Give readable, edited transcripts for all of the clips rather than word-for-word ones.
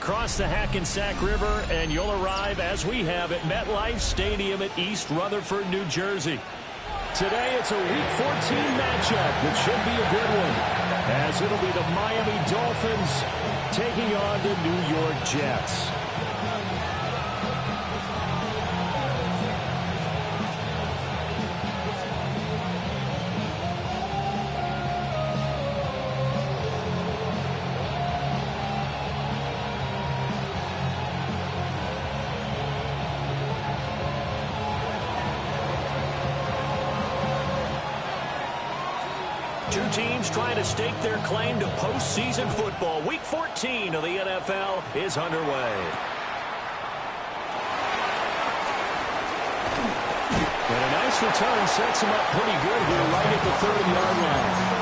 across the Hackensack River, and you'll arrive, as we have, at MetLife Stadium at East Rutherford, New Jersey. Today, it's a Week 14 matchup that should be a good one, as it'll be the Miami Dolphins taking on the New York Jets. Two teams trying to stake their claim to postseason football. Week 14 of the NFL is underway. And a nice return sets him up pretty good here right at the 30-yard line.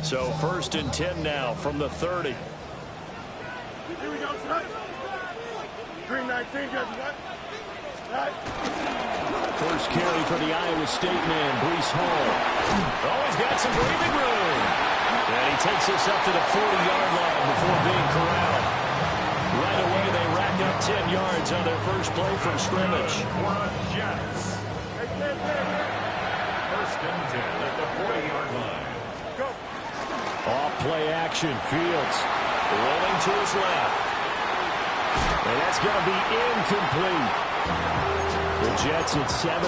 So 1st and 10 now from the 30. Here we go, tonight. 319, First carry for the Iowa State man, Breece Hall. Oh, he's got some breathing room. And he takes this up to the 40-yard line before being corralled. Right away, they rack up 10 yards on their first play from scrimmage. Jets. First and 10 at the 40-yard line. Go. Off play action, Fields rolling to his left. And that's going to be incomplete. The Jets at 7-5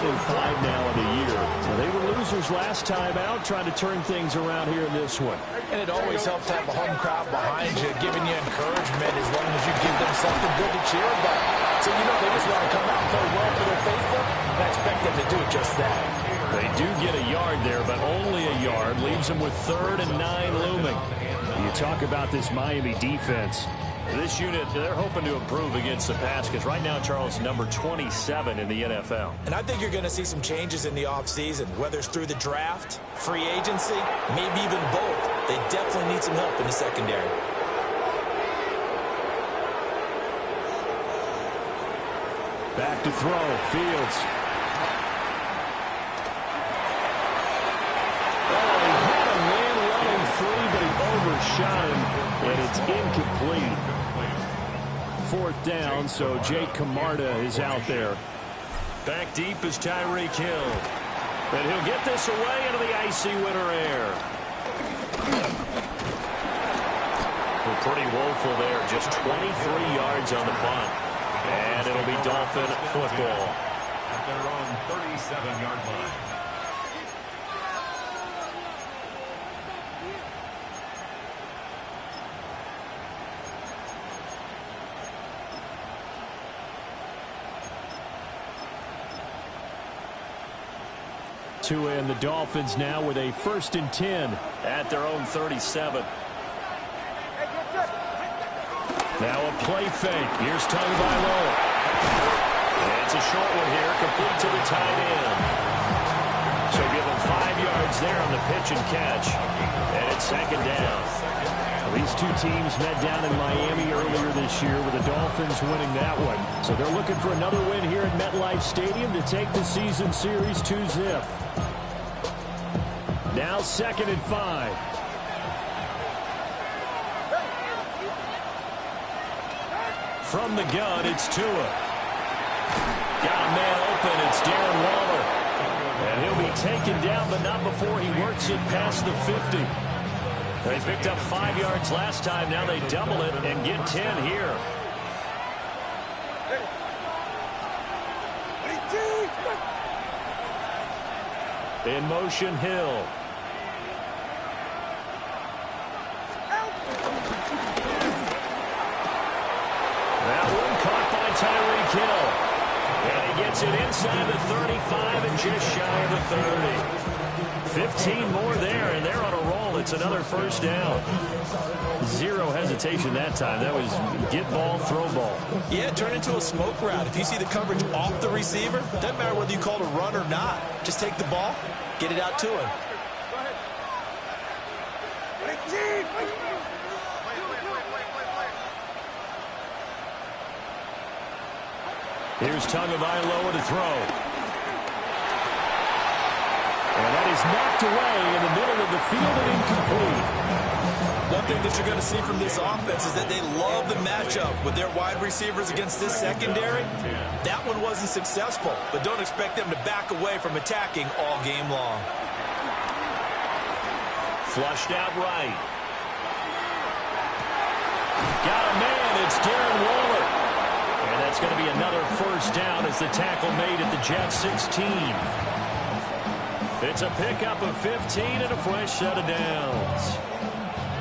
now in the year. Well, they were losers last time out, trying to turn things around here in this one. And it always helps to have a home crowd behind you, giving you encouragement as long as you give them something good to cheer about. So, you know, they just want to come out and play well for their faithful, and I expect them to do just that. They do get a yard there, but only a yard. Leaves them with 3rd and 9 looming. You talk about this Miami defense. This unit, they're hoping to improve against the pass because right now, Charles, number 27 in the NFL. And I think you're going to see some changes in the offseason, whether it's through the draft, free agency, maybe even both. They definitely need some help in the secondary. Back to throw, Fields. Oh, he had a man running free, but he overshot him, and it's incomplete. 4th down, so Jake Camarda is out there. Back deep is Tyreek Hill. And he'll get this away into the icy winter air. Well, pretty woeful there, just 23 yards on the punt. And it'll be Dolphin football. At their own 37-yard line. And the Dolphins now with a 1st and 10 at their own 37. Now a play fake. Here's Tagovailoa. It's a short one here, complete to the tight end. So give him 5 yards there on the pitch and catch. And it's 2nd down. These two teams met down in Miami earlier this year with the Dolphins winning that one. So they're looking for another win here at MetLife Stadium to take the season series 2-zip. Now 2nd and 5. From the gun, it's Tua. Got a man open. It's Darren Waller. And he'll be taken down, but not before he works it past the 50. They picked up 5 yards last time. Now they double it and get 10 here. In motion, Hill. That one caught by Tyreek Hill. And he gets it inside the 35 and just shy of the 30. 15 more there, and they're on a roll. It's another 1st down. Zero hesitation that time. That was get ball, throw ball. Yeah, turn into a smoke route. If you see the coverage off the receiver, doesn't matter whether you call it a run or not. Just take the ball, get it out to him. Here's Tagovailoa to throw. And that is knocked away in the middle of the field and incomplete. One thing that you're going to see from this offense is that they love the matchup with their wide receivers against this secondary. That one wasn't successful, but don't expect them to back away from attacking all game long. Flushed out right. Got a man. It's Darren Waller. And that's going to be another first down as the tackle made at the Jets 16. It's a pickup of 15 and a fresh set of downs.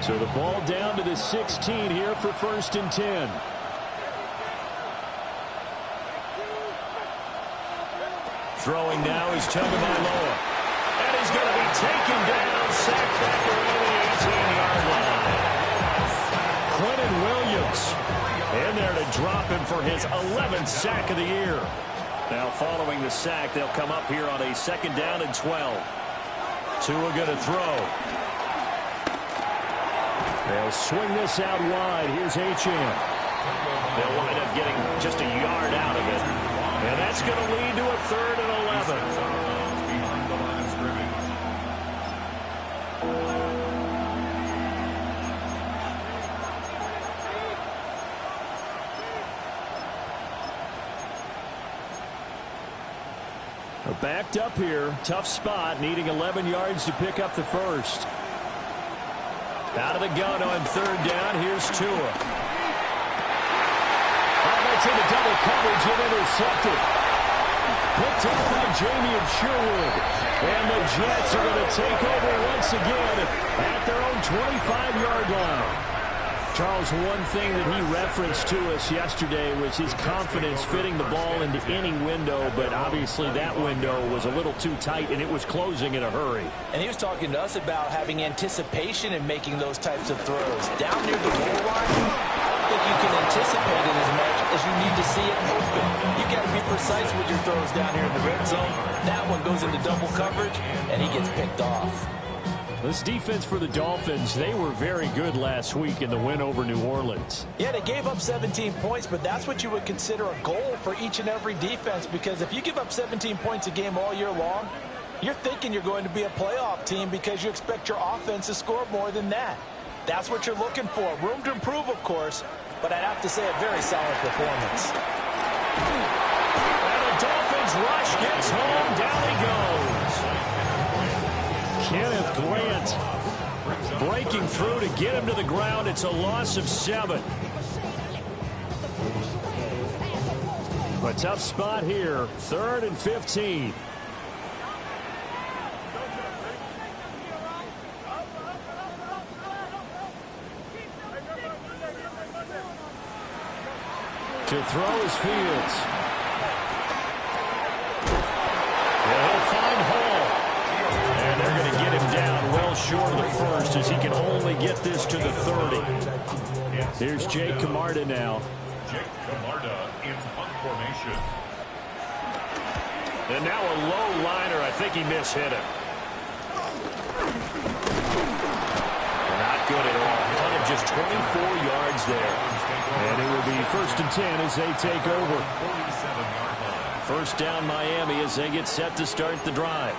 So the ball down to the 16 here for 1st and 10. Throwing now is Tagovailoa. And he's going to be taken down, sacked back around the 18-yard line. Quentin Williams in there to drop him for his 11th sack of the year. Now following the sack, they'll come up here on a 2nd down and 12. Tua going to throw. They'll swing this out wide. Here's Achane. They'll wind up getting just a yard out of it. And that's going to lead to a 3rd and 11. Behind the line of scrimmage. Backed up here. Tough spot. Needing 11 yards to pick up the first. Out of the gun on 3rd down. Here's Tua. Oh, that's into double coverage and intercepted. Picked up by Jamien Sherwood. And the Jets are going to take over once again at their own 25-yard line. Charles, one thing that he referenced to us yesterday was his confidence fitting the ball into any window, but obviously that window was a little too tight, and it was closing in a hurry. And he was talking to us about having anticipation in making those types of throws. Down near the goal line, I don't think you can anticipate it as much as you need to see it open. You got to be precise with your throws down here in the red zone. That one goes into double coverage, and he gets picked off. This defense for the Dolphins, they were very good last week in the win over New Orleans. Yeah, they gave up 17 points, but that's what you would consider a goal for each and every defense, because if you give up 17 points a game all year long, you're thinking you're going to be a playoff team because you expect your offense to score more than that. That's what you're looking for. Room to improve, of course, but I'd have to say a very solid performance. And the Dolphins rush gets home. Down he goes. Kenneth Grant breaking through to get him to the ground. It's a loss of 7. A tough spot here. 3rd and 15. To throw is Fields. And he'll find Hall. And they're going to get him down well short of the first as he can only get this to the 30. Here's Jake Camarda now. Jake Camarda in punt formation. And now a low liner. I think he mishit him. Not good at all. Punt of just 24 yards there. And it will be 1st and 10 as they take over. 47-yard line. First down Miami as they get set to start the drive.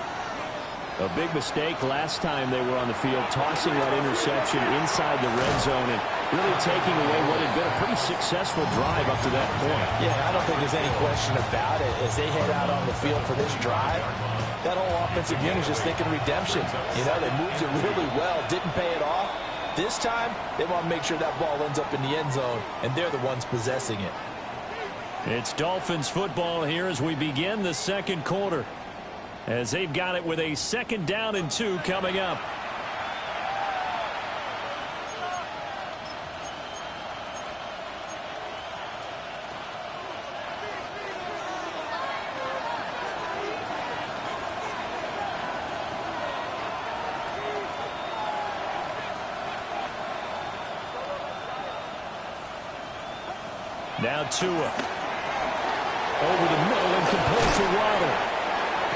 A big mistake last time they were on the field, tossing that interception inside the red zone and really taking away what had been a pretty successful drive up to that point. Yeah, I don't think there's any question about it. As they head out on the field for this drive, that whole offensive unit is just thinking redemption. You know, they moved it really well, didn't pay it off. This time, they want to make sure that ball ends up in the end zone, and they're the ones possessing it. It's Dolphins football here as we begin the second quarter, as they've got it with a 2nd down and 2 coming up. Now Tua. Over the middle and complete to Waddle.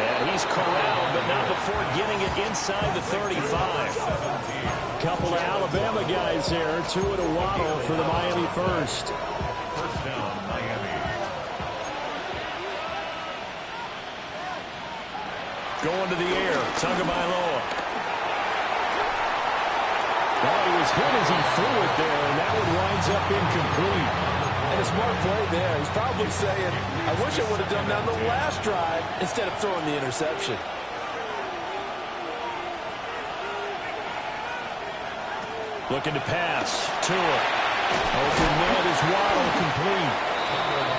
And he's corralled, but not before getting it inside the 35. Couple of Alabama guys there. Tua to Waddle for the Miami first. First down, Miami. Going to the air. Tagovailoa. Well, he was hit as he threw it there, and that one winds up incomplete. And a smart play there. He's probably saying, I wish I would have done that on the last drive instead of throwing the interception. Looking to pass. Tua. Open man is Waddle, complete.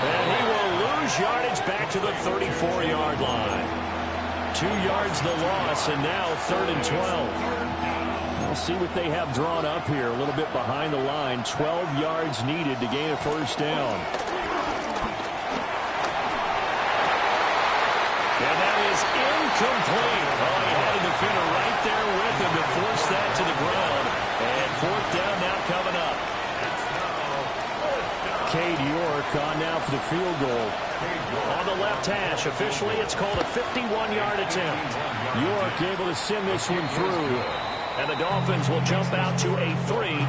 And he will lose yardage back to the 34-yard line. 2 yards the loss, and now 3rd and 12. We'll see what they have drawn up here. A little bit behind the line. 12 yards needed to gain a first down. And that is incomplete. Oh, he had a defender right there with him to force that to the ground. And 4th down now coming up. Cade York on now for the field goal. On the left hash. Officially, it's called a 51-yard attempt. York able to send this one through. And the Dolphins will jump out to a 3-0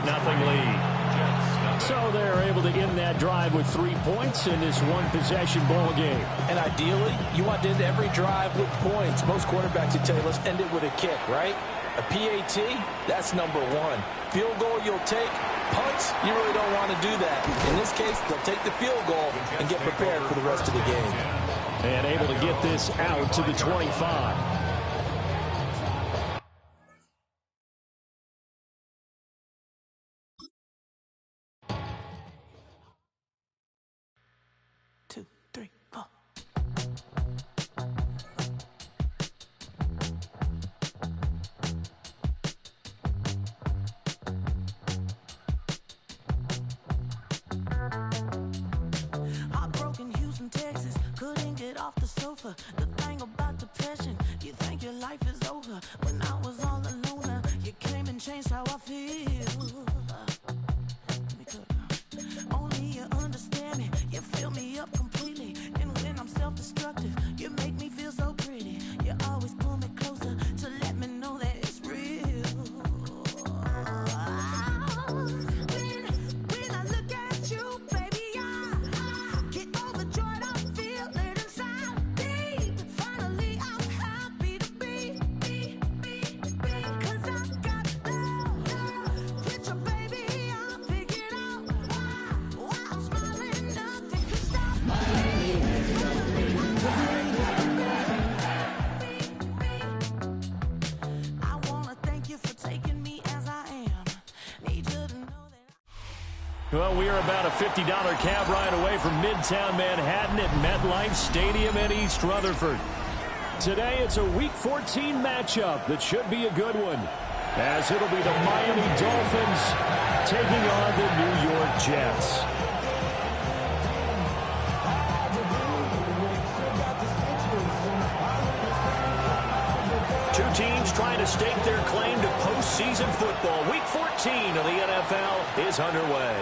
lead. So they're able to end that drive with 3 points in this one-possession ball game. And ideally, you want to end every drive with points. Most quarterbacks would tell you, let's end it with a kick, right? A PAT, that's number 1. Field goal you'll take. Punts, you really don't want to do that. In this case, they'll take the field goal and get prepared for the rest of the game. And able to get this out to the 25. The thing about depression, you think your life is over. When I was all alone, you came and changed how I feel. Only you understand me, you fill me up completely. And when I'm self-destructive, you make me feel so pretty. You always pull me closer to let me know that it's real. When I look at you, baby, I get overjoyed, I feel it inside. Finally, I'm happy to be, 'cause I've got love. With your baby, I figured out why I'm smiling, nothing can stop. I wanna thank you for taking me as I am. Need you to know that. Well, we are about a $50 cab ride away from Midtown Manhattan at MetLife Stadium in East Rutherford. Today, it's a Week 14 matchup that should be a good one, as it'll be the Miami Dolphins taking on the New York Jets. Two teams trying to stake their claim to postseason football. Week 14 of the NFL is underway.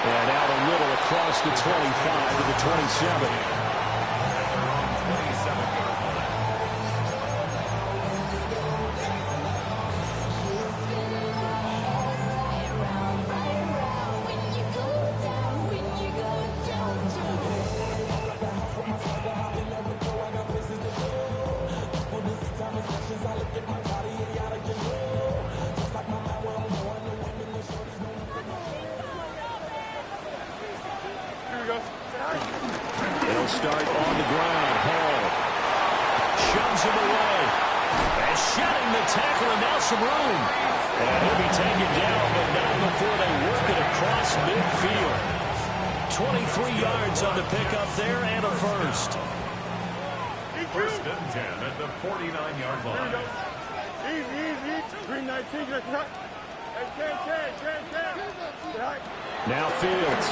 And out a little across the 25 to the 27. They'll start on the ground. Hall shoves him away. And shedding the tackle, and now some room. And he'll be taken down, but not before they work it across midfield. 23 yards on the pickup there, and a first. First and 10 at the 49-yard line. Easy. Green 19, let's not. Now Fields.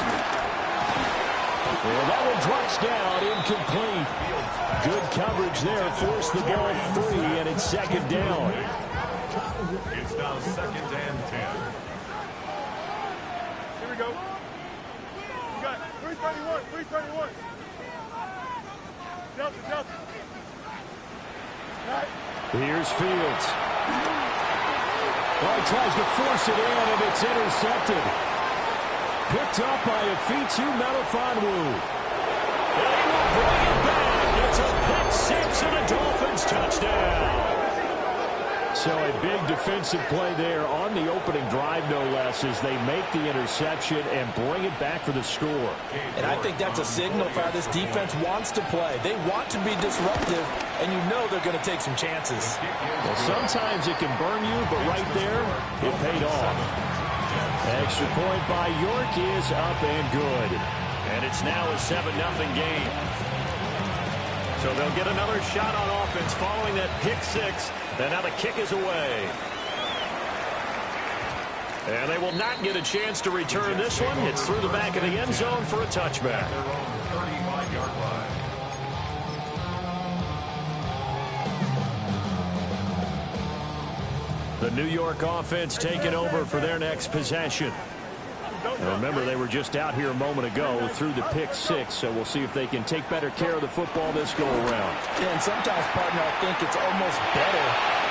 Well, that one drops down, incomplete. Good coverage there, forced the ball free, and it's second down. It's now 2nd and 10. we go. We got 331, 331. Delta. Right. Here's Fields. Well, he tries to force it in, and it's intercepted. Picked up by Afitu Melifonwu. And he will bring it back. It's a pick six and a Dolphins touchdown. So a big defensive play there on the opening drive, no less, as they make the interception and bring it back for the score. And I think that's a signal for how this defense wants to play. They want to be disruptive, and you know they're going to take some chances. Well, sometimes it can burn you, but right there, it paid off. Extra point by York is up and good. And it's now a 7-0 game. So they'll get another shot on offense following that pick six. And now the kick is away. And they will not get a chance to return this one. It's through the back of the end zone for a touchback. The New York offense taking over for their next possession. And remember, they were just out here a moment ago through the pick six, so we'll see if they can take better care of the football this go-around. Yeah, and sometimes, partner, I think it's almost better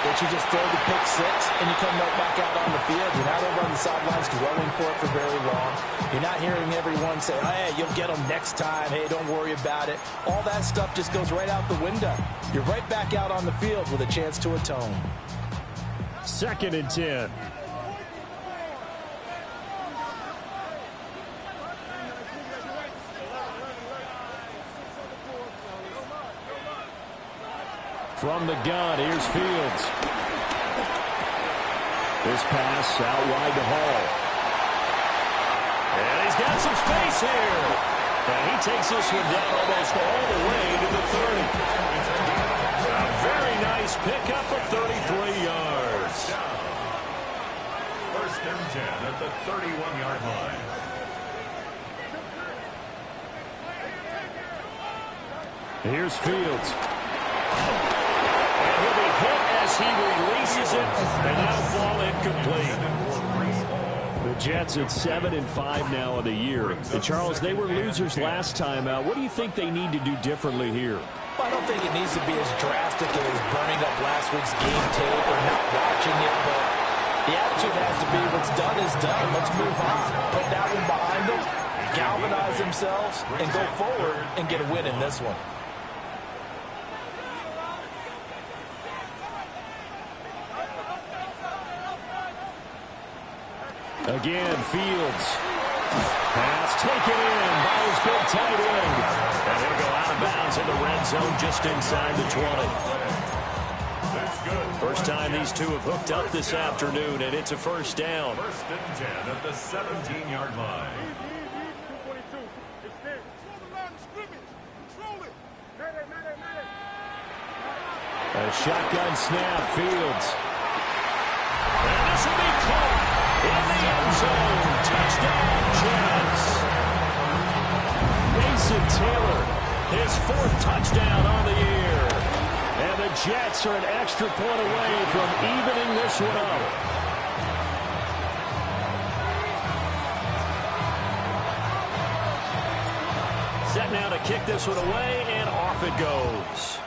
that you just throw the pick six and you come right back out on the field. You're not over on the sidelines dwelling for it for very long. You're not hearing everyone say, hey, you'll get them next time. Hey, don't worry about it. All that stuff just goes right out the window. You're right back out on the field with a chance to atone. 2nd and 10. From the gun, here's Fields. This pass out wide to Hall. And he's got some space here. And he takes this one down almost all the way to the 30. A very nice pickup of 33 yards. 1st and 10 at the 31-yard line. Here's Fields. He releases it, and that'll fall incomplete. The Jets at 7-5 now of the year. And Charles, they were losers last time out. What do you think they need to do differently here? Well, I don't think it needs to be as drastic as burning up last week's game tape or not watching it, but the attitude has to be what's done is done. Let's move on. Put that one behind them, galvanize themselves, and go forward and get a win in this one. Again, Fields. Pass taken in by his big tight end. And he'll go out of bounds in the red zone just inside the 20. First time these two have hooked up this afternoon, and it's a first down. 1st and 10 at the 17-yard line. A shotgun snap, Fields. And this will be caught in the end zone. Touchdown, Jets. Mason Taylor, his 4th touchdown on the year. And the Jets are an extra point away from evening this one up. Set now to kick this one away, and off it goes.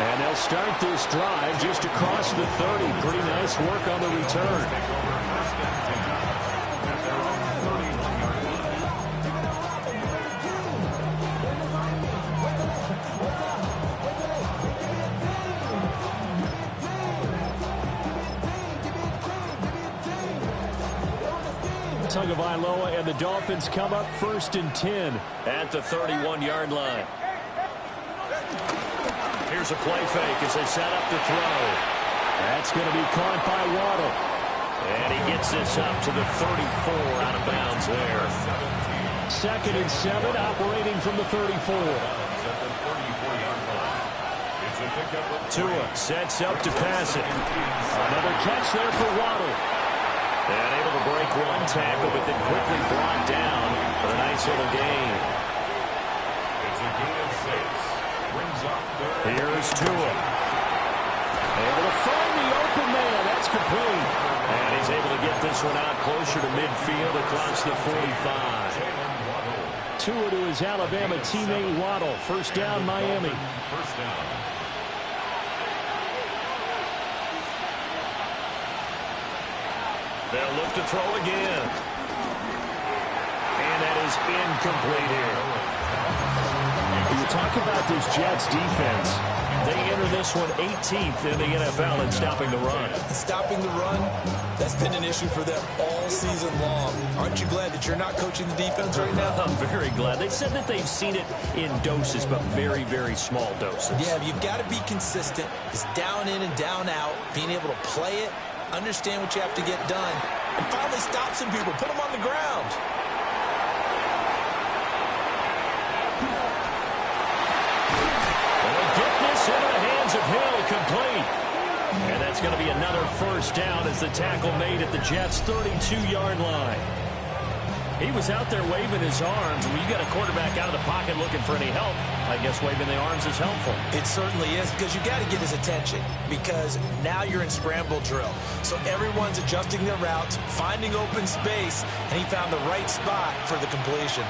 And they'll start this drive just across the 30. Pretty nice work on the return. Tagovailoa and the Dolphins come up 1st and 10 at the 31-yard line. Here's a play fake as they set up to throw. That's going to be caught by Waddle. And he gets this up to the 34 out of bounds there. 2nd and 7, operating from the 34. Tua sets up to pass it. Another catch there for Waddle. And able to break one tackle, but then quickly brought down for a nice little gain. It's a gain of 6. Here's Tua. Able to find the open man. That's complete. And he's able to get this one out closer to midfield across the 45. Tua to his Alabama teammate Waddle. First down, Miami. First down. They'll look to throw again. And that is incomplete here. When you talk about this Jets defense, they enter this one 18th in the NFL in stopping the run. Stopping the run, that's been an issue for them all season long. Aren't you glad that you're not coaching the defense right now? I'm very glad. They said that they've seen it in doses, but very, very small doses. Yeah, you've got to be consistent. It's down in and down out, being able to play it, understand what you have to get done, and finally stop some people, put them on the ground. Into the hands of Hill, complete. And that's going to be another first down as the tackle made at the Jets' 32-yard line. He was out there waving his arms. When you got a quarterback out of the pocket looking for any help, I guess waving the arms is helpful. It certainly is, because you got to get his attention, because now you're in scramble drill. So everyone's adjusting their routes, finding open space, and he found the right spot for the completion.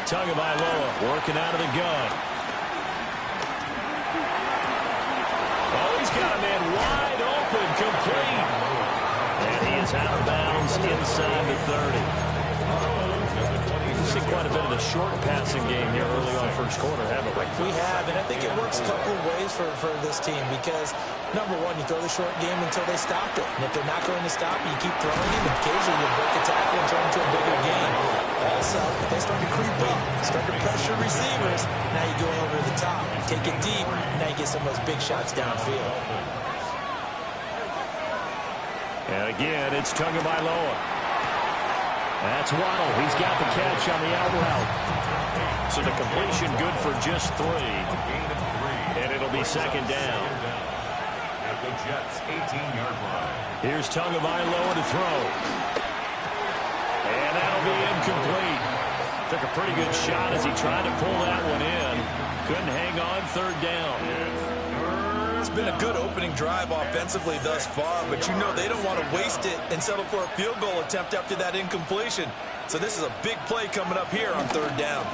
Tagovailoa working out of the gun. Oh, he's got a man wide open, complete. And he is out of bounds inside the 30. We've seen quite a bit of the short passing game here early on first quarter, haven't we? We have, and I think it works a couple of ways for this team, because, number one, you throw the short game until they stop it. And if they're not going to stop it, you keep throwing it, and occasionally you break a tackle and turn into a bigger game. Also, if they start to creep up, start to pressure receivers, now you go over the top, take it deep, and now you get some of those big shots downfield. And again, it's Tagovailoa. That's Waddle. He's got the catch on the out route. So the completion good for just 3. And it'll be second down. At the Jets' 18-yard line. Here's Tagovailoa to throw. And that'll be incomplete. Took a pretty good shot as he tried to pull that one in. Couldn't hang on, third down. It's been a good opening drive offensively thus far, but you know they don't want to waste it and settle for a field goal attempt after that incompletion. So this is a big play coming up here on third down.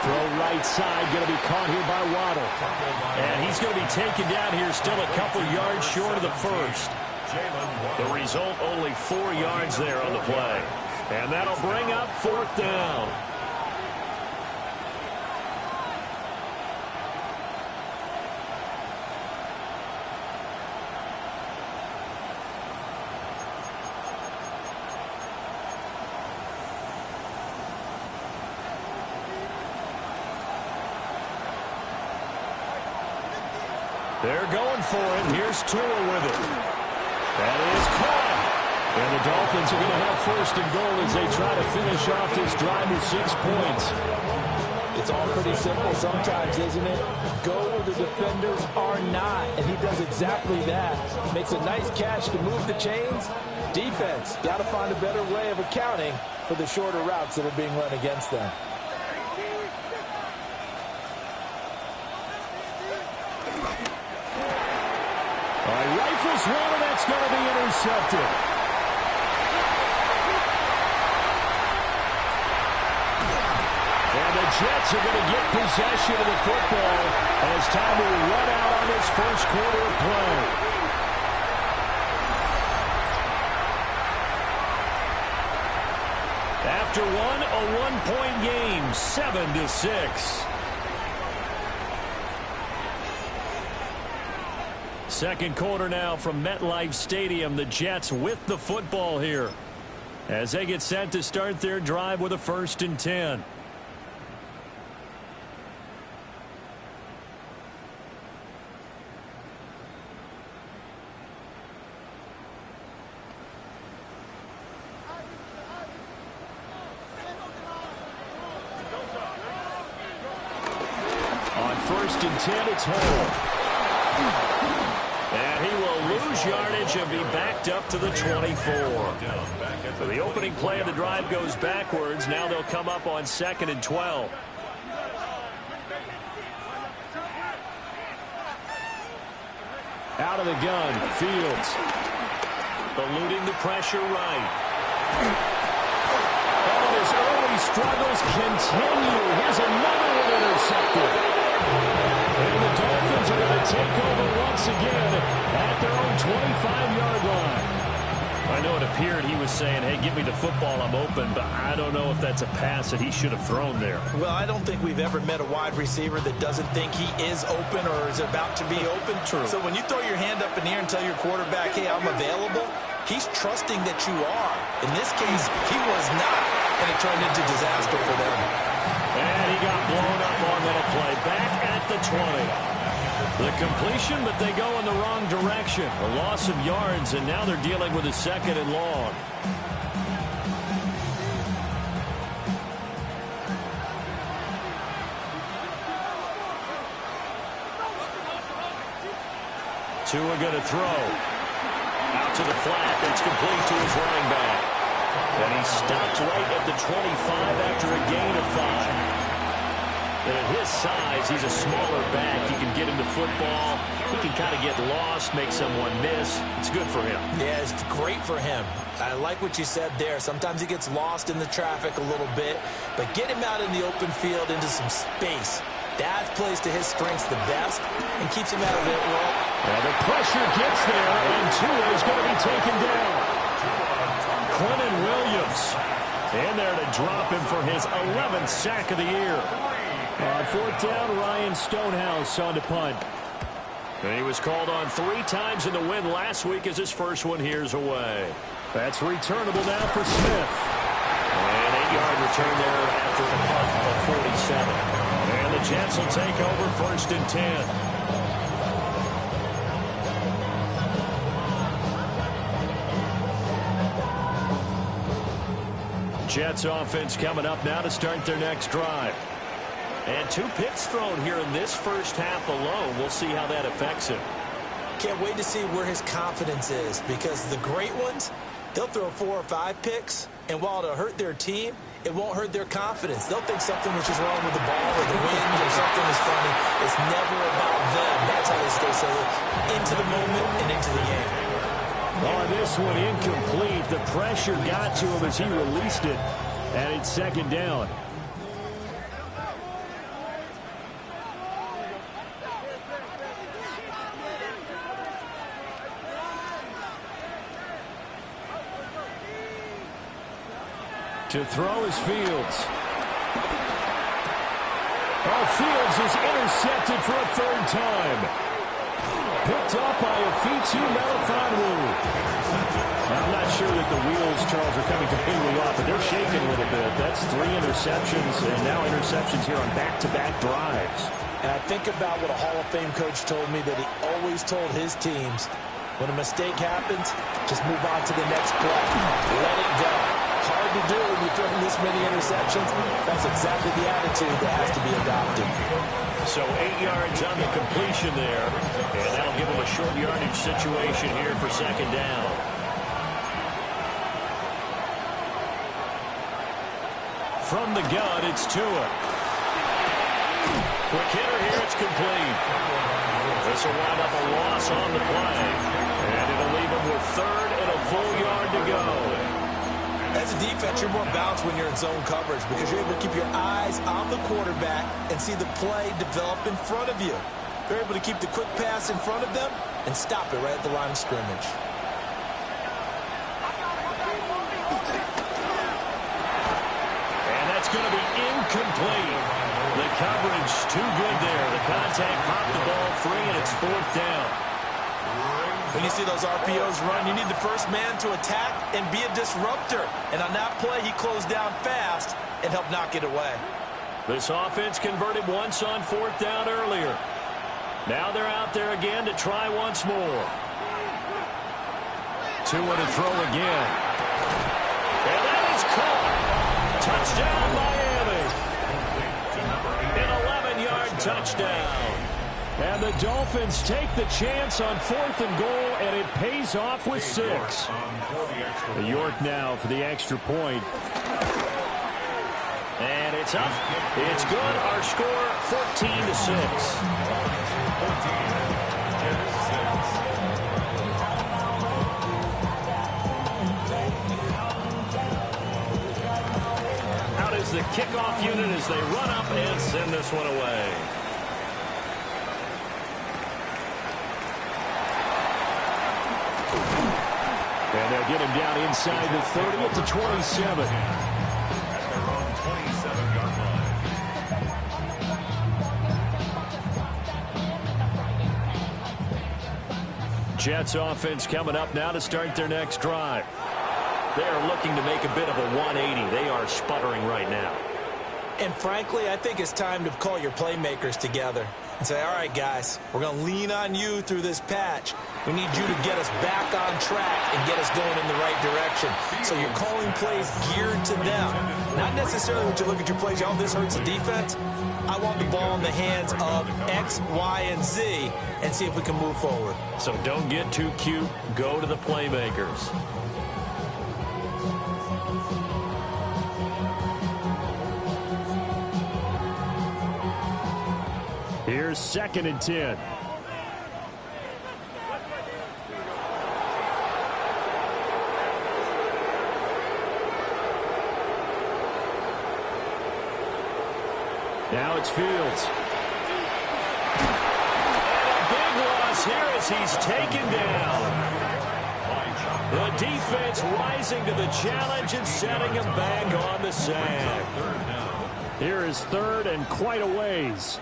Throw right side, going to be caught here by Waddle. And he's going to be taken down here, still a couple yards short of the first. The result, only 4 yards there on the play. And that'll bring up fourth down. They're going for it. Here's Tua with it. That is caught. And the Dolphins are going to have first and goal as they try to finish off this drive with 6 points. It's all pretty simple sometimes, isn't it? Go where the defenders are not, and he does exactly that. Makes a nice catch to move the chains. Defense, got to find a better way of accounting for the shorter routes that are being run against them. Rifles one, and that's going to be intercepted. And the Jets are going to get possession of the football as time will run out on this first quarter of play. After one, a one-point game, 7-6. Second quarter now from MetLife Stadium. The Jets with the football here as they get set to start their drive with a 1st and 10. On 1st and 10, it's Hall. And he will lose lose yardage and be backed up to the 24. So the opening play of the drive goes backwards. Now they'll come up on 2nd and 12. Out of the gun, Fields. Eluding the pressure right. Oh, his early struggles continue. Here's another one intercepted. And the Dolphins are going to take over once again at their own 25-yard line. I know it appeared he was saying, hey, give me the football, I'm open, but I don't know if that's a pass that he should have thrown there. Well, I don't think we've ever met a wide receiver that doesn't think he is open or is about to be open. True. So when you throw your hand up in the air and tell your quarterback, hey, I'm available, he's trusting that you are. In this case, he was not, and it turned into disaster for them. And he got blown up on that play. Back at the 20. The completion, but they go in the wrong direction. A loss of yards, and now they're dealing with a 2nd and long. Tua going to throw. Out to the flat. That's complete to his running back. And he stopped right at the 25 after a gain of 5. And at his size, he's a smaller back. He can get into football. He can kind of get lost, make someone miss. It's good for him. Yeah, it's great for him. I like what you said there. Sometimes he gets lost in the traffic a little bit, but get him out in the open field into some space. That plays to his strengths the best and keeps him out of it. Well, the pressure gets there, and Tua is going to be taken down. Quentin Williams in there to drop him for his 11th sack of the year. On 4th down, Ryan Stonehouse on to punt. And he was called on 3 times in the win last week as his first one here's away. That's returnable now for Smith. An 8-yard return there after the punt of 47. And the Jets will take over 1st and 10. Jets offense coming up now to start their next drive. And 2 picks thrown here in this first half alone. We'll see how that affects him. Can't wait to see where his confidence is, because the great ones, they'll throw 4 or 5 picks, and while it'll hurt their team, it won't hurt their confidence. They'll think something was just wrong with the ball or the wind or something is funny. It's never about them. That's how they stay so into the moment and into the game. On this one, incomplete. The pressure got to him as he released it, and it's 2nd down. To throw is Fields. Oh, Fields is intercepted for a 3rd time. Picked up by Afitu Melifonwu. I'm not sure that the wheels, Charles, are coming completely off, but they're shaking a little bit. That's 3 interceptions, and now interceptions here on back-to-back drives. And I think about what a Hall of Fame coach told me that he always told his teams, when a mistake happens, just move on to the next play. Let it go. Hard to do when you're throwing this many interceptions. That's exactly the attitude that has to be adopted. So 8 yards on the completion there, and that'll give him a short yardage situation here for 2nd down. From the gun, it's Tua. Quick hitter here, it's complete. This will wind up a loss on the play, and it'll leave him with 3rd and a full yard to go. As a defense, you're more balanced when you're in zone coverage because you're able to keep your eyes on the quarterback and see the play develop in front of you. You're able to keep the quick pass in front of them and stop it right at the line of scrimmage. And that's going to be incomplete. The coverage too good there. The contact popped the ball free, and it's 4th down. When you see those RPOs run, you need the first man to attack and be a disruptor. And on that play, he closed down fast and helped knock it away. This offense converted once on 4th down earlier. Now they're out there again to try once more. Tua to throw again. And that is caught. Touchdown, Miami. An 11-yard touchdown. And the Dolphins take the chance on 4th and goal, and it pays off with 6. York now for the extra point. And it's up. It's good. Our score, 14-6. Out is the kickoff unit as they run up and send this one away. And they'll get him down inside the 30 at the 27. At their own 27-yard line. Jets offense coming up now to start their next drive. They are looking to make a bit of a 180. They are sputtering right now. And frankly, I think it's time to call your playmakers together and say, all right, guys, we're going to lean on you through this patch. We need you to get us back on track and get us going in the right direction. So you're calling plays geared to them. Not necessarily when you look at your plays, oh, this hurts the defense. I want the ball in the hands of X, Y, and Z and see if we can move forward. So don't get too cute. Go to the playmakers. Here's 2nd and 10. Now it's Fields. And a big loss here as he's taken down. The defense rising to the challenge and setting him back on the sack. Here is 3rd and quite a ways.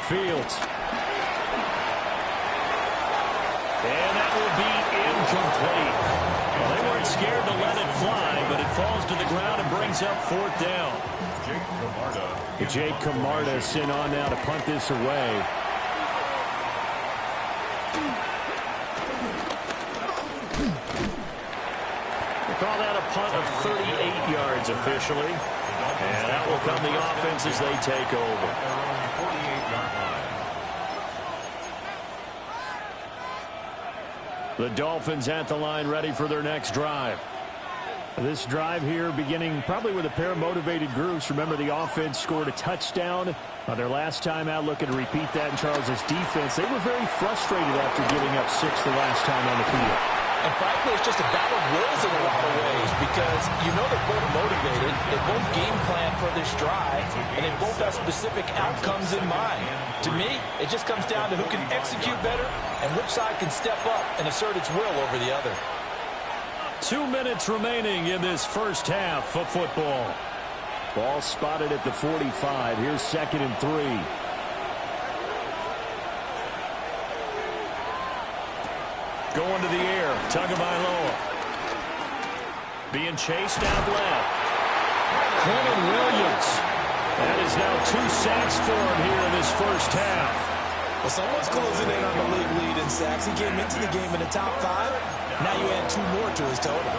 Fields. And that will be incomplete. Well, they weren't scared to let it fly, but it falls to the ground and brings up 4th down. Jake Camarda sent on now to punt this away. They call that a punt of 38 yards officially. And that will come the offense as they take over. The Dolphins at the line ready for their next drive. This drive here beginning probably with a pair of motivated groups. Remember, the offense scored a touchdown on their last time out. Looking to repeat that in Charles's defense. They were very frustrated after giving up 6 the last time on the field. And frankly, it's just a battle of wills in a lot of ways because you know they're both motivated, they both game plan for this drive, and they both have specific outcomes in mind. To me, it just comes down to who can execute better and which side can step up and assert its will over the other. 2 minutes remaining in this first half of football. Ball spotted at the 45. Here's 2nd and 3. Going to the air, Tagovailoa. Being chased out left. Quentin Williams. That is now 2 sacks for him here in this first half. Well, someone's closing in on the league lead in sacks. He came into the game in the top 5. Now you add 2 more to his total.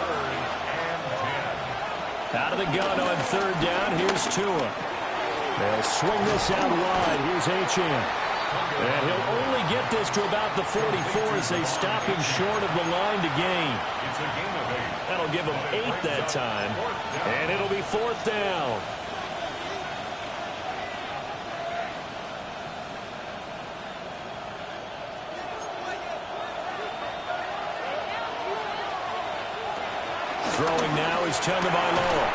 Out of the gun on 3rd down. Here's Tua. They'll swing this out wide. Here's Achane. And he'll only get this to about the 44 as they stop him short of the line to gain. That'll give him 8 that time. And it'll be 4th down. Throwing now is Tagovailoa.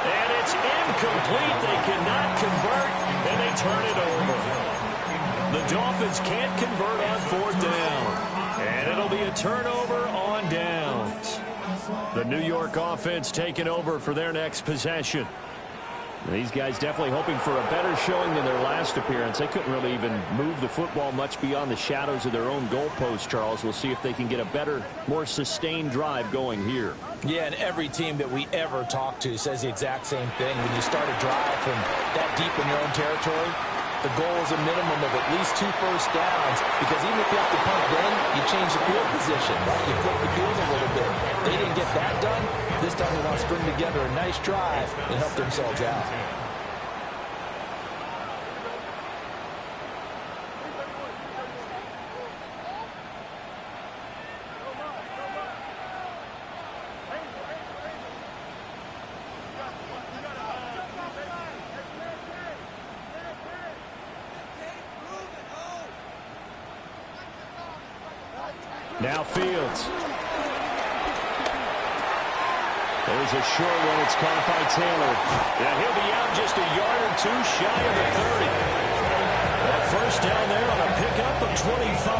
And it's incomplete. They cannot convert, and they turn it over. The Dolphins can't convert on 4th down. And it'll be a turnover on downs. The New York offense taking over for their next possession. These guys definitely hoping for a better showing than their last appearance. They couldn't really even move the football much beyond the shadows of their own goalpost, Charles. We'll see if they can get a better, more sustained drive going here. Yeah, and every team that we ever talk to says the exact same thing. When you start a drive from that deep in your own territory, the goal is a minimum of at least 2 first downs, because even if you have to punt then, you change the field position, right? You flip the field a little bit. They didn't get that done. This time they want to string together a nice drive and help themselves out. Now Fields. There's a short one. It's caught by Taylor. Yeah, he'll be out just a yard or two shy of the 30. That first down there on a pickup of 25.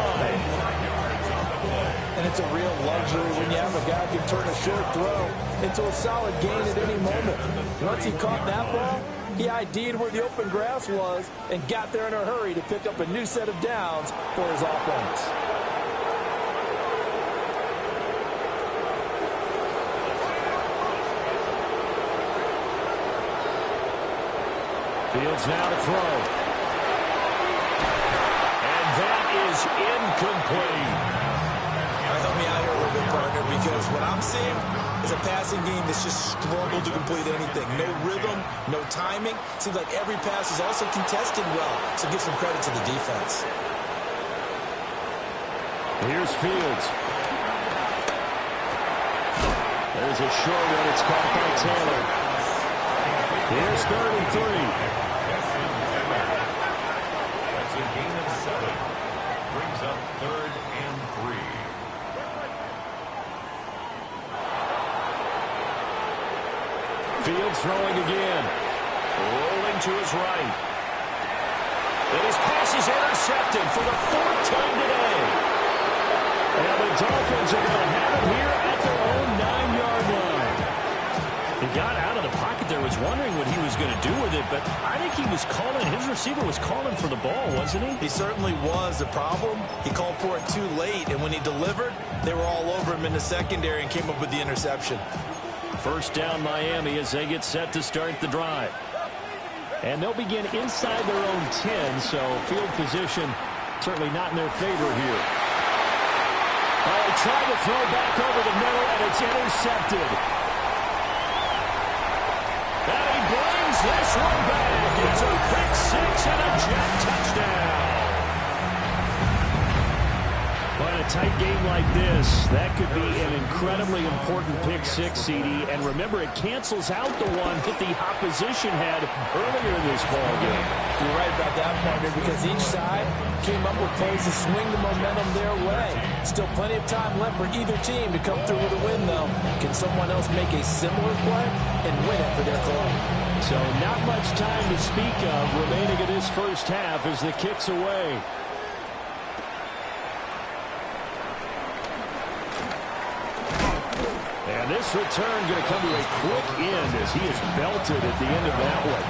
And it's a real luxury when you have a guy who can turn a short throw into a solid gain at any moment. Once he caught that ball, he ID'd where the open grass was and got there in a hurry to pick up a new set of downs for his offense. Fields now to throw. And that is incomplete. Help me out here a little bit, partner, because what I'm seeing is a passing game that's just struggled to complete anything. No rhythm, no timing. Seems like every pass is also contested well, so give some credit to the defense. Here's Fields. There's a short one. It's caught by Taylor. Here's 33. That's a gain of 7. Brings up 3rd and 3. Fields throwing again. Rolling to his right. And his pass is intercepted for the 4th time today. And the Dolphins are going to have it here at their own 9-yard line. He got out of the pocket there, was wondering what he was going to do with it, but I think he was calling, his receiver was calling for the ball, wasn't he? He certainly was. The problem, he called for it too late, and when he delivered, they were all over him in the secondary and came up with the interception. First down Miami as they get set to start the drive. And they'll begin inside their own 10, so field position certainly not in their favor here. Oh, he tried to throw back over the middle, and it's intercepted. And he brings this one back. It's a pick 6 and a Jet touchdown. But a tight game like this, that could be an incredibly important pick 6, CD. And remember, it cancels out the one that the opposition had earlier in this ball game. You're right about that, partner, because each side came up with plays to swing the momentum their way. Still plenty of time left for either team to come through with a win, though. Can someone else make a similar play and win it for their club? So not much time to speak of remaining in this first half as the kick's away. And this return going to come to a quick end as he is belted at the end of that one.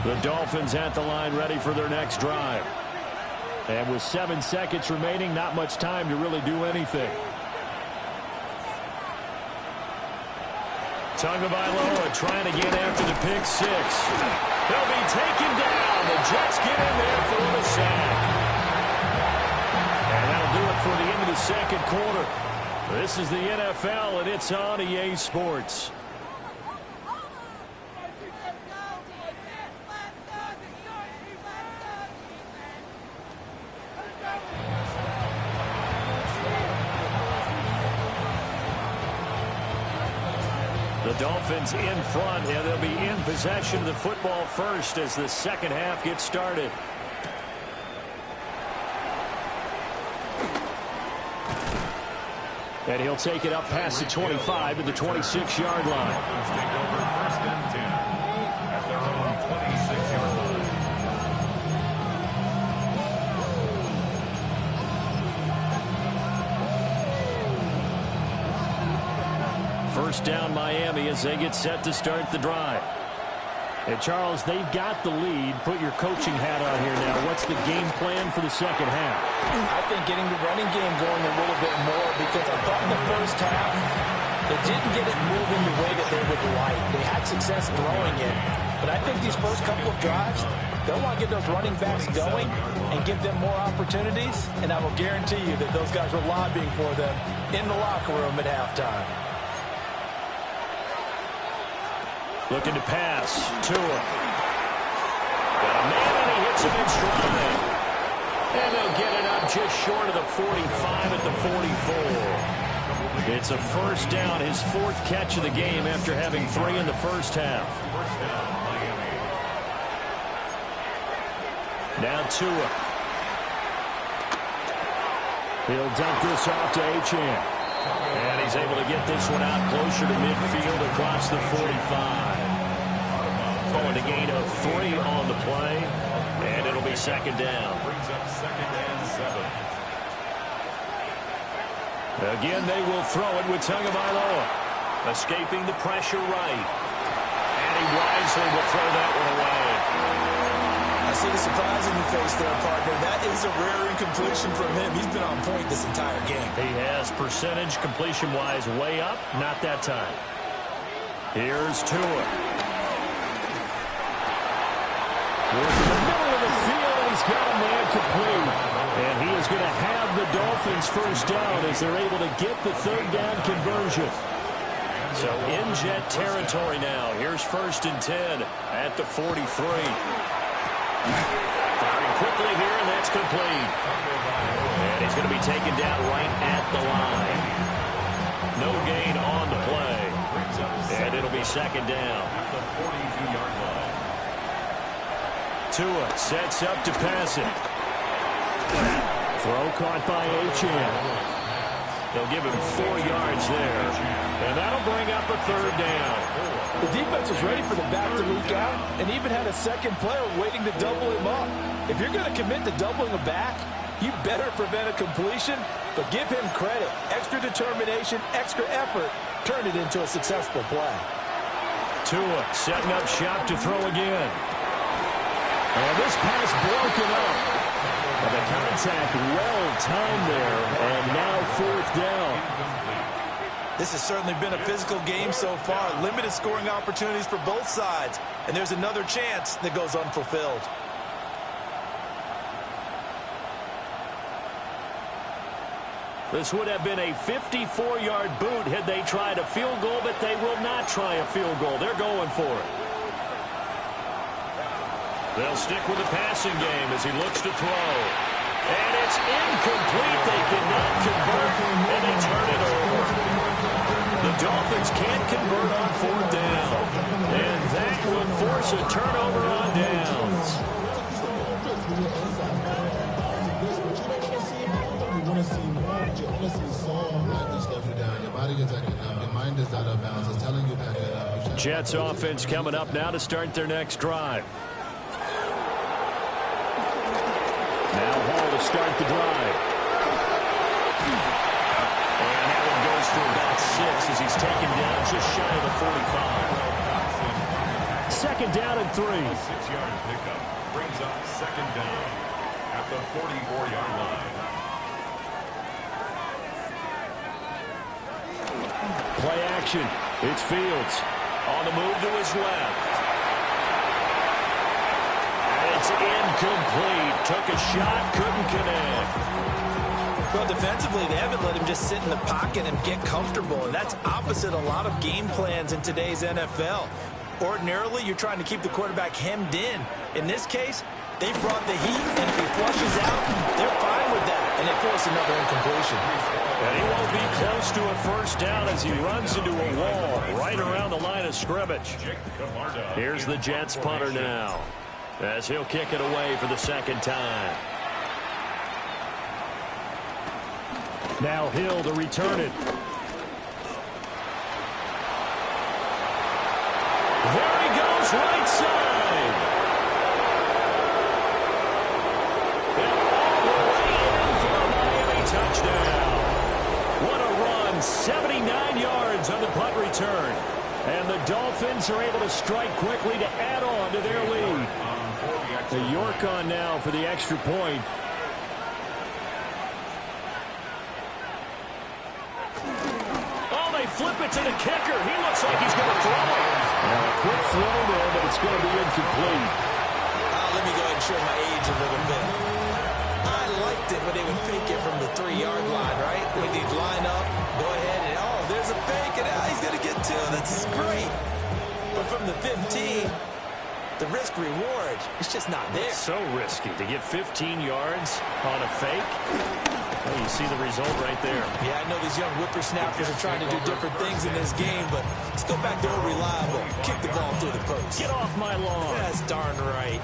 The Dolphins at the line ready for their next drive. And with 7 seconds remaining, not much time to really do anything. Tagovailoa trying to get after the pick 6. He'll be taken down. The Jets get in there for the sack. And that'll do it for the end of the second quarter. This is the NFL, and it's on EA Sports. The Dolphins in front, and they'll be in possession of the football first as the second half gets started. And he'll take it up past the 25 to the 26-yard line. Take over 1st and 10 at their own 26-yard line. First down Miami as they get set to start the drive. And Charles, they've got the lead. Put your coaching hat on here now. What's the game plan for the second half? I think getting the running game going a little bit more, because I thought in the first half they didn't get it moving the way that they would like. They had success throwing it, but I think these first couple of drives, they'll want to get those running backs going and give them more opportunities, and I will guarantee you that those guys were lobbying for them in the locker room at halftime. Looking to pass. Tua. Got a man, and he hits him in stride. And they'll get it up just short of the 45 at the 44. It's a first down, his fourth catch of the game after having 3 in the first half. Now Tua. He'll dump this off to Achane. And he's able to get this one out closer to midfield across the 45. Going to gain of 3 on the play. And it'll be second down. Brings up second and 7. Again, they will throw it with Tagovailoa. Escaping the pressure right. And he wisely will throw that one away. I see the surprise in your face there, partner. That is a rare incompletion from him. He's been on point this entire game. He has percentage completion-wise way up. Not that time. Here's Tua. In the middle of the field, and he's got a man complete. And he is going to have the Dolphins first down as they're able to get the third down conversion. So in Jet territory now. Here's first and 10 at the 43. Firing quickly here, and that's complete. And he's going to be taken down right at the line. No gain on the play. And it'll be second down. At the 42-yard line. Tua sets up to pass it. Throw caught by Achane. They'll give him 4 yards there. And that'll bring up a third down. The defense was ready for the back to leak out and even had a second player waiting to double him up. If you're going to commit to doubling a back, you better prevent a completion, but give him credit. Extra determination, extra effort, turn it into a successful play. Tua setting up shop to throw again. And this pass broken up. And the contact well timed there, and now fourth down. This has certainly been a physical game so far. Limited scoring opportunities for both sides. And there's another chance that goes unfulfilled. This would have been a 54-yard boot had they tried a field goal, but they will not try a field goal. They're going for it. They'll stick with the passing game as he looks to throw. And it's incomplete. They cannot convert, and they turn it over. The Dolphins can't convert on fourth down. And that would force a turnover on downs. Jets offense coming up now to start their next drive. Now Hall to start the drive. And that one goes for about 6 as he's taken down just shy of the 45. Second down and 3. 6-yard pickup brings up second down at the 44-yard line. Play action. It's Fields on the move to his left. It's incomplete. Took a shot, couldn't connect. Well, defensively, they haven't let him just sit in the pocket and get comfortable, and that's opposite a lot of game plans in today's NFL. Ordinarily, you're trying to keep the quarterback hemmed in. In this case, they brought the heat, and if he flushes out, they're fine with that, and they force another incompletion. And he won't be close to a first down as he runs into a wall right around the line of scrimmage. Here's the Jets punter now, as he'll kick it away for the second time. Now Hill to return it. There he goes, right side. And all the way in for a Miami touchdown. What a run, 79 yards on the punt return. And the Dolphins are able to strike quickly to add on to their lead. The York on now for the extra point. Oh, they flip it to the kicker. He looks like he's going to throw it. Now a quick throw there, but it's going to be incomplete. Let me go ahead and show my age a little bit. I liked it when they would fake it from the 3-yard line, right? When they'd line up, go ahead and, oh, there's a fake, and he's going to get 2. That's great. But from the 15, The risk-reward is just not there. It's so risky to get 15 yards on a fake. Well, you see the result right there. Yeah, I know these young whippersnappers are trying to do different things in this game, but let's go back to old reliable. Kick the ball through the post. Get off my lawn. That's darn right.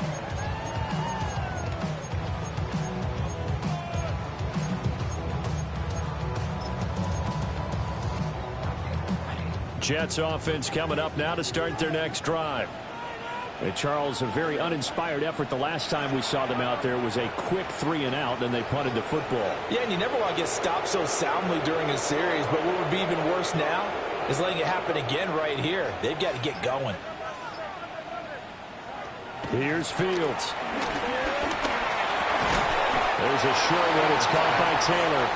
Jets offense coming up now to start their next drive. And Charles, a very uninspired effort the last time we saw them out there. Was a quick 3-and-out, then they punted the football. Yeah, and you never want to get stopped so soundly during a series, but what would be even worse now is letting it happen again right here. They've got to get going. Here's Fields. There's a short one. It's caught by Taylor.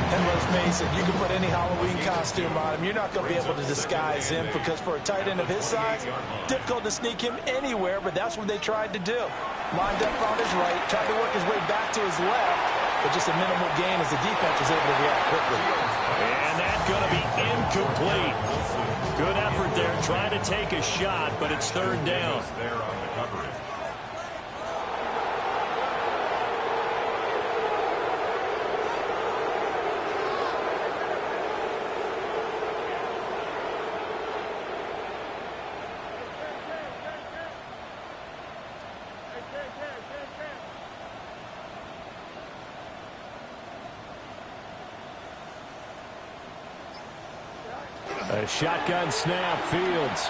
And let's face it, you can put any Halloween costume on him. You're not going to be able to disguise him because for a tight end of his size, difficult to sneak him anywhere, but that's what they tried to do. Lined up on his right, tried to work his way back to his left, but just a minimal gain as the defense was able to react quickly. And that's going to be incomplete. Good effort there, trying to take a shot, but it's third down. There on the coverage. A shotgun snap, Fields.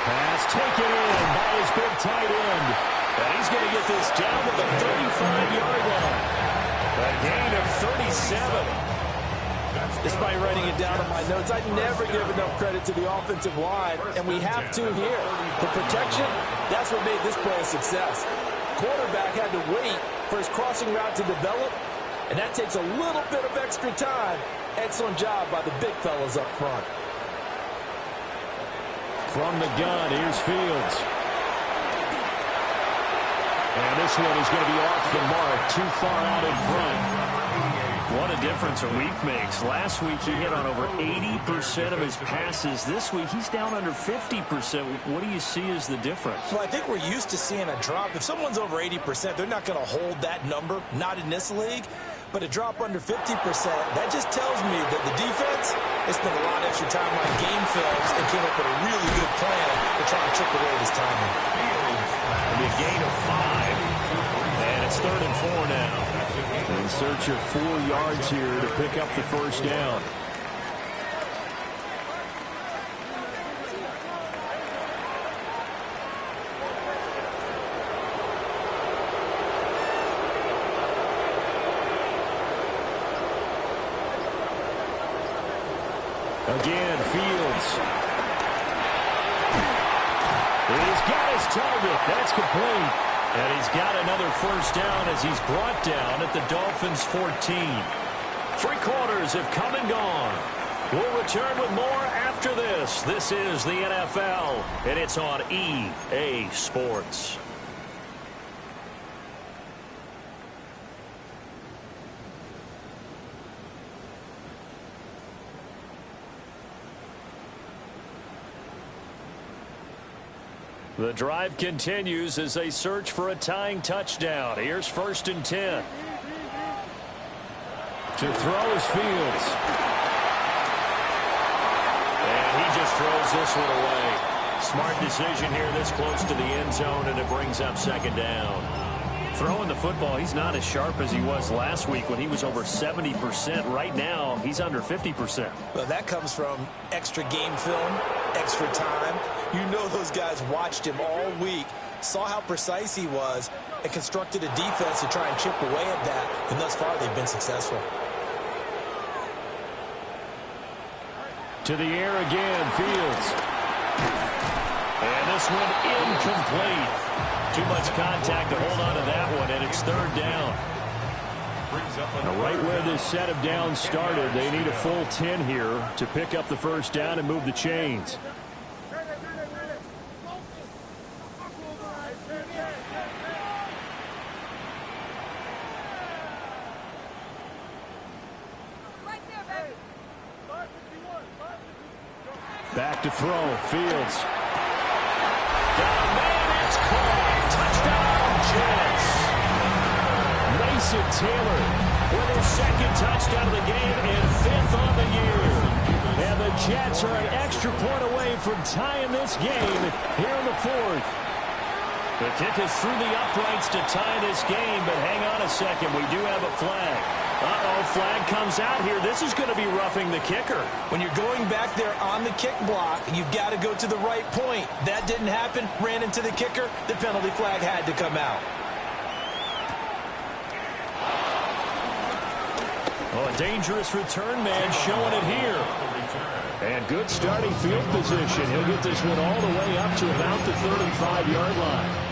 Pass taken in by his big tight end. And he's going to get this down to the 35-yard line. A gain of 37. Despite writing it down on my notes, I never give enough credit to the offensive line, and we have to here. The protection, that's what made this play a success. Quarterback had to wait for his crossing route to develop, and that takes a little bit of extra time. Excellent job by the big fellas up front. From the gun, here's Fields. And this one is going to be off the mark, too far out in front. What a difference a week makes. Last week he hit on over 80% of his passes. This week he's down under 50%. What do you see as the difference? Well, I think we're used to seeing a drop. If someone's over 80%, they're not going to hold that number, not in this league. But a drop under 50%, that just tells me that the defense has spent a lot of extra time on game films and came up with a really good plan to try and chip away this timing. It'll be a gain of 5, and it's 3rd and 4 now. In search of 4 yards here to pick up the first down. Again, Fields. He's got his target. That's complete. And he's got another first down as he's brought down at the Dolphins' 14. 3 quarters have come and gone. We'll return with more after this. This is the NFL, and it's on EA Sports. The drive continues as they search for a tying touchdown. Here's 1st and 10. To throw is Fields. And he just throws this one away. Smart decision here this close to the end zone, and it brings up 2nd down. Throwing the football, he's not as sharp as he was last week when he was over 70%. Right now, he's under 50%. Well, that comes from extra game film, extra time. You know those guys watched him all week, saw how precise he was, and constructed a defense to try and chip away at that. And thus far, they've been successful. To the air again, Fields. And this one incomplete. Too much contact to hold on to that one, and it's 3rd down. Now, right where this set of downs started, they need a full 10 here to pick up the first down and move the chains. Back to throw. Fields. Got a man. It's caught. Touchdown, Jets. Mason Taylor with his second touchdown of the game and 5th on the year. And the Jets are an extra point away from tying this game here in the 4th. The kick is through the uprights to tie this game, but hang on a second. We do have a flag. Uh-oh, flag comes out here. This is going to be roughing the kicker. When you're going back there on the kick block, you've got to go to the right point. That didn't happen. Ran into the kicker. The penalty flag had to come out. Oh, a dangerous return man showing it here. And good starting field position. He'll get this one all the way up to about the 35-yard line.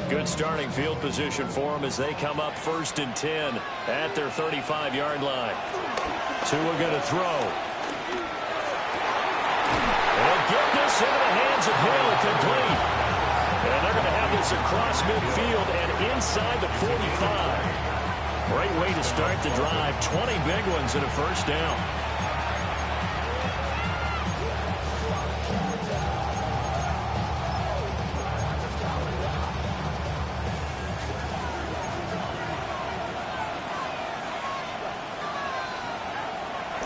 Good starting field position for them as they come up 1st and 10 at their 35-yard line. Tua going to throw. And get this into the hands of Hill, complete. And they're going to have this across midfield and inside the 45. Great way to start the drive. 20 big ones and a first down.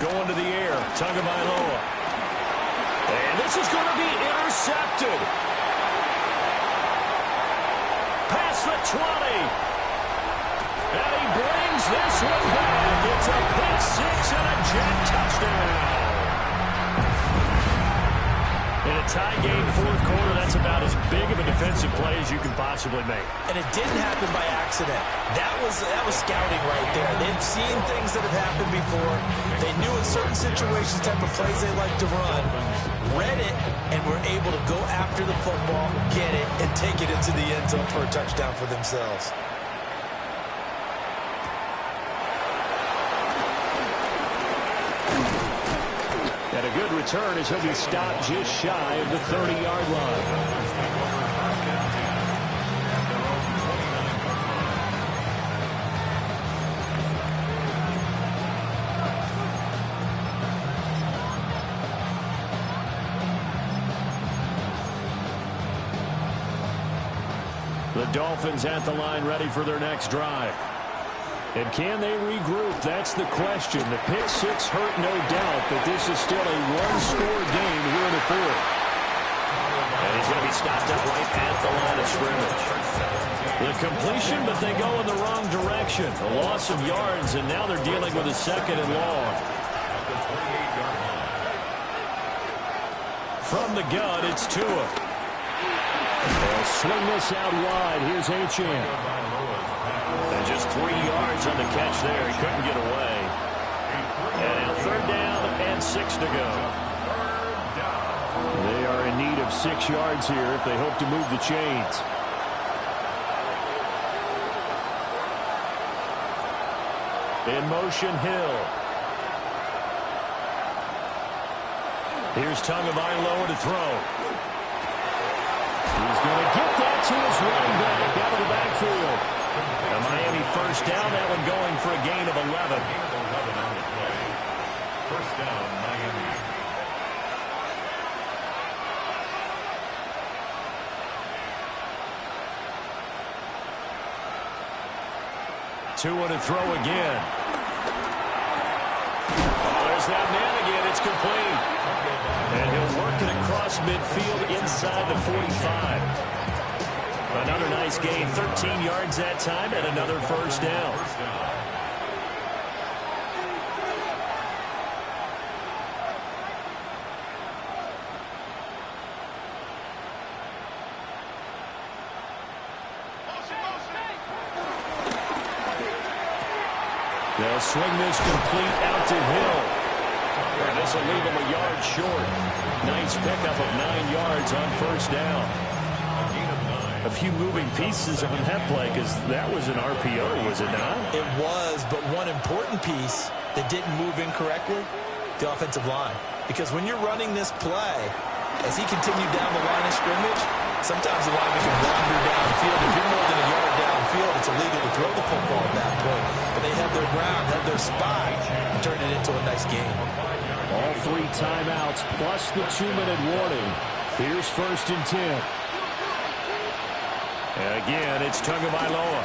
Going to the air. Tagovailoa. And this is going to be intercepted. Past the 20. And he brings this one back. It's a pick 6 and a Jet touchdown. In a tie game, 4th quarter, that's about as big of a defensive play as you can possibly make. And it didn't happen by accident. That was scouting right there. They've seen things that have happened before. They knew in certain situations type of plays they like to run, read it, and were able to go after the football, get it, and take it into the end zone for a touchdown for themselves. And a good return as he'll be stopped just shy of the 30-yard line. The Dolphins at the line ready for their next drive. And can they regroup? That's the question. The pick 6 hurt, no doubt, but this is still a one-score game here in the 4th. And he's going to be stopped up right at the line of scrimmage. The completion, but they go in the wrong direction. A loss of yards, and now they're dealing with a 2nd and long. From the gun, it's Tua. They'll swing this out wide. Here's Achane. And just 3 yards on the catch there. He couldn't get away. And now 3rd down and 6 to go. They are in need of 6 yards here if they hope to move the chains. In motion, Hill. Here's Tagovailoa to throw. He's going to get that to his running back out of the backfield. A Miami 1st down, that one going for a gain of 11. 1st down, Miami. Tua to throw again. Oh, there's that man again. It's complete. And he'll work it across midfield inside the 45. Another nice gain, 13 yards that time, and another 1st down. They'll swing this complete out to Hill. And this will leave him a yard short. Nice pickup of 9 yards on 1st down. A few moving pieces on that play because that was an RPO, was it not? It was, but one important piece that didn't move incorrectly, the offensive line. Because when you're running this play, as he continued down the line of scrimmage, sometimes the lineman can wander downfield. If you're more than a yard downfield, field, it's illegal to throw the football at that point. But they held their ground, held their spot, and turned it into a nice game. All 3 timeouts plus the 2-minute warning. Here's 1st and 10. And again, it's Tagovailoa.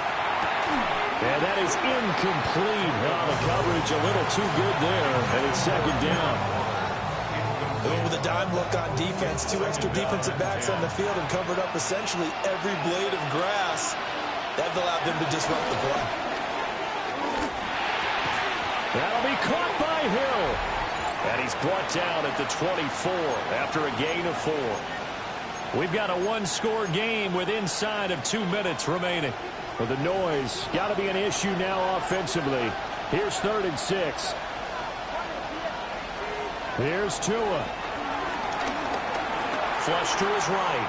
And that is incomplete. Oh, the coverage a little too good there, and it's 2nd down. With a dime look on defense, 2 extra defensive backs on the field and covered up essentially every blade of grass. That allowed them to disrupt the play. That'll be caught by Hill. And he's brought down at the 24 after a gain of 4. We've got a 1-score game with inside of 2 minutes remaining. Well, the noise got to be an issue now offensively. Here's 3rd and 6. Here's Tua. Flush to his right.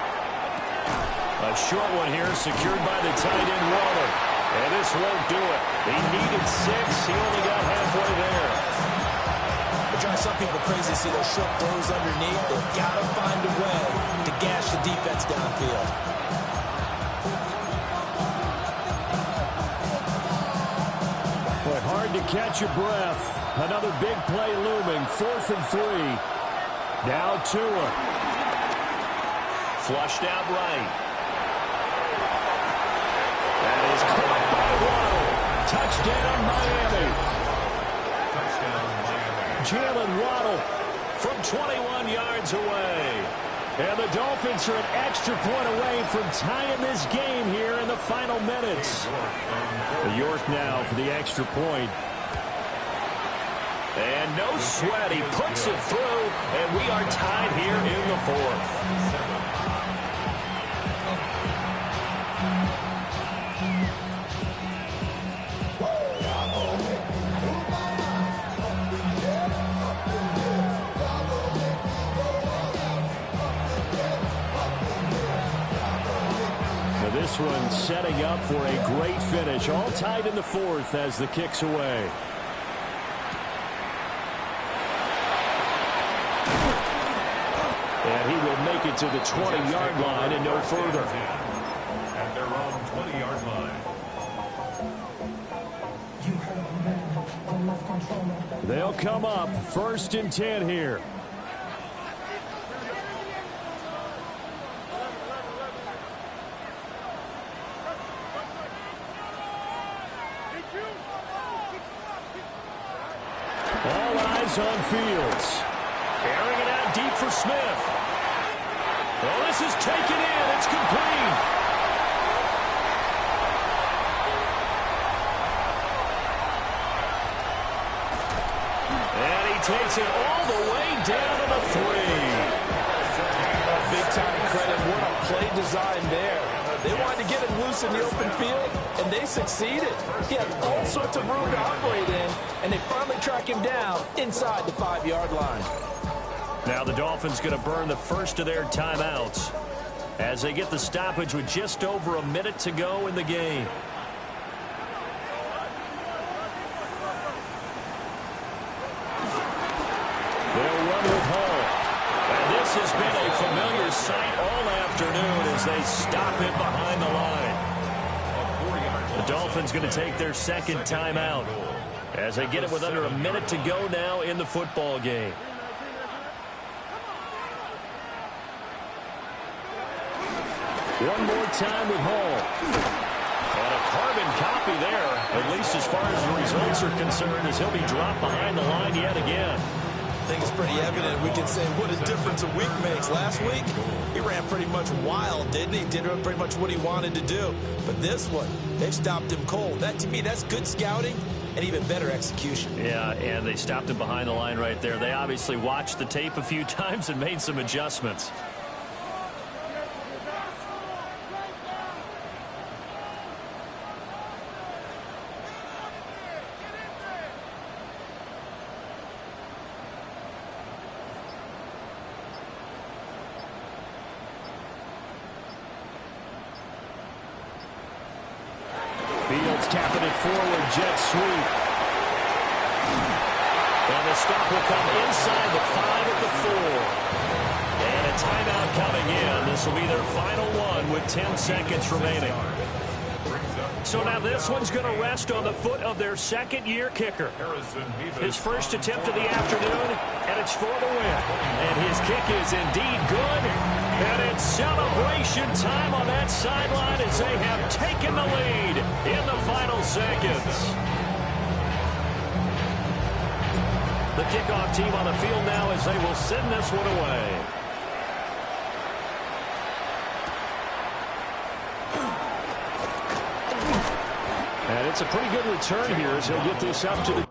A short one here secured by the tight end Waller. And this won't do it. He needed 6. He only got halfway there. It drives some people crazy to see those short throws underneath. They've got to find a way to gash the defense downfield. Boy, hard to catch your breath. Another big play looming. 4th and 3. Now Tua. Flushed out right. That is caught by Waddle. Touchdown, Miami. Jalen Waddle from 21 yards away. And the Dolphins are an extra point away from tying this game here in the final minutes. York now for the extra point. And no sweat. He puts it through, and we are tied here in the 4th. This one setting up for a great finish. All tied in the 4th as the kick's away. And he will make it to the 20-yard line and no further. At their own 20-yard line. They'll come up 1st and 10 here. All eyes on Fields. Airing it out deep for Smith. Oh, this is taken in. It's complete. And he takes it all the way down to the 3. Big-time credit. What a play design there. They wanted to get him loose in the open field, and they succeeded. He had all sorts of room to operate in, and they finally track him down inside the 5-yard line. Now the Dolphins going to burn the first of their timeouts as they get the stoppage with just over a minute to go in the game. They'll run with Hall. And this has been a familiar sight all afternoon as they stop him behind the line. The Dolphins going to take their 2nd timeout as they get it with under a minute to go now in the football game. One more time with Hall. And a carbon copy there, at least as far as the results are concerned, as he'll be dropped behind the line yet again. I think it's pretty evident. We can say what a difference a week makes. Last week, he ran pretty much wild, didn't he? Did pretty much what he wanted to do. But this one, they stopped him cold. That, to me, that's good scouting and even better execution. Yeah, and they stopped him behind the line right there. They obviously watched the tape a few times and made some adjustments. Fields tapping it forward, jet sweep. And the stop will come inside the 5 at the 4. And a timeout coming in. This will be their final one with 10 seconds remaining. So now this one's going to rest on the foot of their second-year kicker. His first attempt of the afternoon, and it's for the win. And his kick is indeed good. And it's celebration time on that sideline as they have taken the lead in the final seconds. The kickoff team on the field now as they will send this one away. And it's a pretty good return here as he'll get this up to the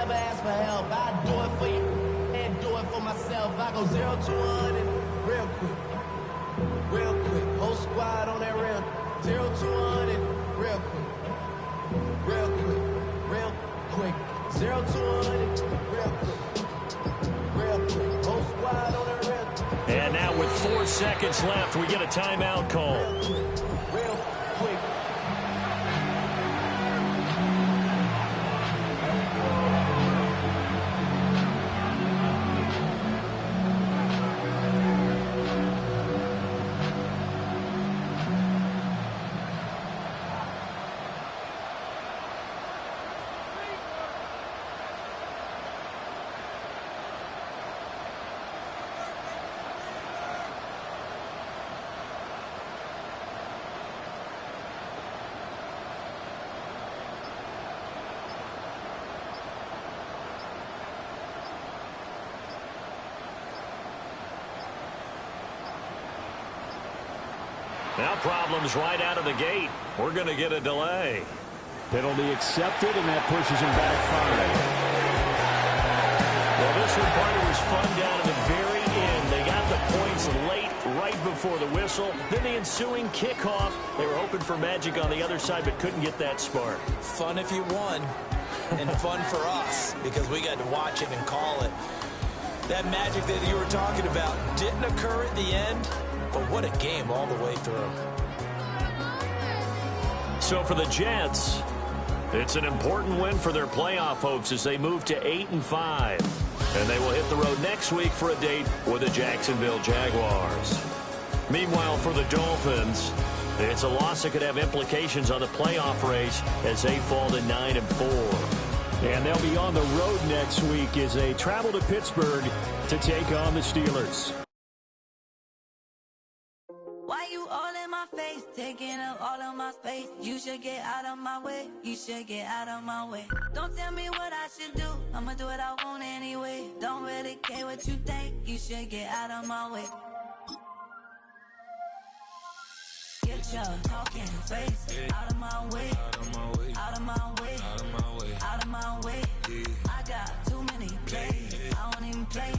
never ask for help. I do it for you and do it for myself. I go 0 to 100 real quick. Real quick. Whole squad on that real. 0 to 100 real quick. Real quick. Real quick. 0 to 100 real quick. Real quick. Whole squad on that real. And now with 4 seconds left, we get a timeout call. Real quick. Now problems right out of the gate. We're going to get a delay. Penalty accepted, and that pushes him back 5. Well, this one, partner, was fun down to the very end. They got the points late, right before the whistle. Then the ensuing kickoff. They were hoping for magic on the other side, but couldn't get that spark. Fun if you won, and fun for us, because we got to watch it and call it. That magic that you were talking about didn't occur at the end, but what a game all the way through. So for the Jets, it's an important win for their playoff hopes as they move to 8-5. And they will hit the road next week for a date with the Jacksonville Jaguars. Meanwhile, for the Dolphins, it's a loss that could have implications on the playoff race as they fall to 9-4. And they'll be on the road next week as they travel to Pittsburgh to take on the Steelers. Why you all in my face, taking up all of my space? You should get out of my way, you should get out of my way. Don't tell me what I should do, I'ma do what I want anyway. Don't really care what you think, you should get out of my way. Get your talking face out of my way, out of my way, out of my way, out of my way, out of my way. I got too many plays, I don't even play.